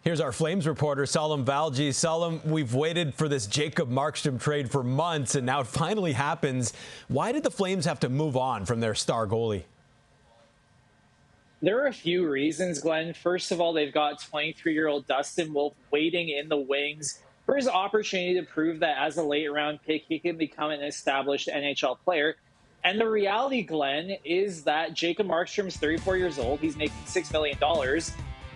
Here's our Flames reporter, Salim Valji. Salim, we've waited for this Jacob Markstrom trade for months, and now it finally happens. Why did the Flames have to move on from their star goalie? There are a few reasons, Glenn. First of all, they've got 23-year-old Dustin Wolf waiting in the wings for his opportunity to prove that as a late-round pick, he can become an established NHL player. And the reality, Glenn, is that Jacob Markstrom is 34 years old. He's making $6 million.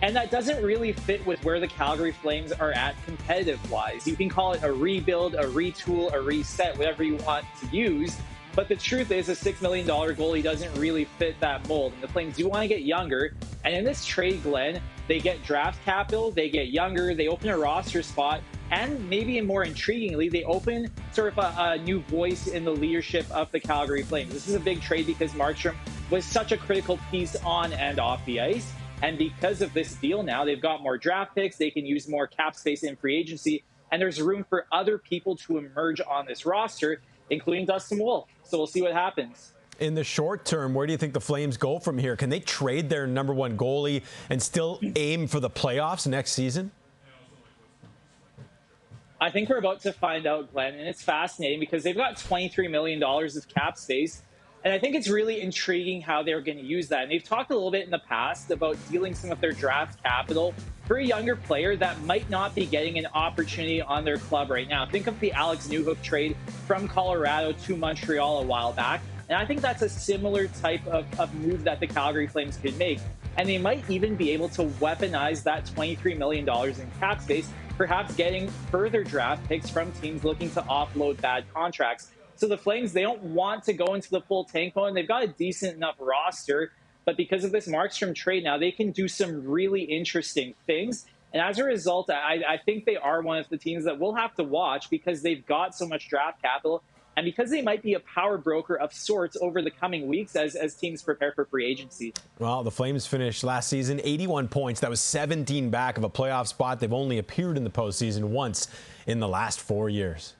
And that doesn't really fit with where the Calgary Flames are at competitive-wise. You can call it a rebuild, a retool, a reset, whatever you want to use. But the truth is a $6 million goalie doesn't really fit that mold. And the Flames do want to get younger. And in this trade, Glenn, they get draft capital, they get younger, they open a roster spot, and maybe more intriguingly, they open sort of a new voice in the leadership of the Calgary Flames. This is a big trade because Markstrom was such a critical piece on and off the ice. And because of this deal now, they've got more draft picks, they can use more cap space in free agency, and there's room for other people to emerge on this roster, including Dustin Wolf. So we'll see what happens. In the short term, where do you think the Flames go from here? Can they trade their number one goalie and still aim for the playoffs next season? I think we're about to find out, Glenn, and it's fascinating because they've got $23 million of cap space. And I think it's really intriguing how they're going to use that. And they've talked a little bit in the past about dealing some of their draft capital for a younger player that might not be getting an opportunity on their club right now. Think of the Alex Newhook trade from Colorado to Montreal a while back. And I think that's a similar type of move that the Calgary Flames could make. And they might even be able to weaponize that $23 million in cap space, perhaps getting further draft picks from teams looking to offload bad contracts. So the Flames, they don't want to go into the full tank mode, and they've got a decent enough roster. But because of this Markstrom trade now, they can do some really interesting things. And as a result, I think they are one of the teams that we'll have to watch because they've got so much draft capital and because they might be a power broker of sorts over the coming weeks as teams prepare for free agency. Well, the Flames finished last season 81 points. That was 17 back of a playoff spot. They've only appeared in the postseason once in the last 4 years.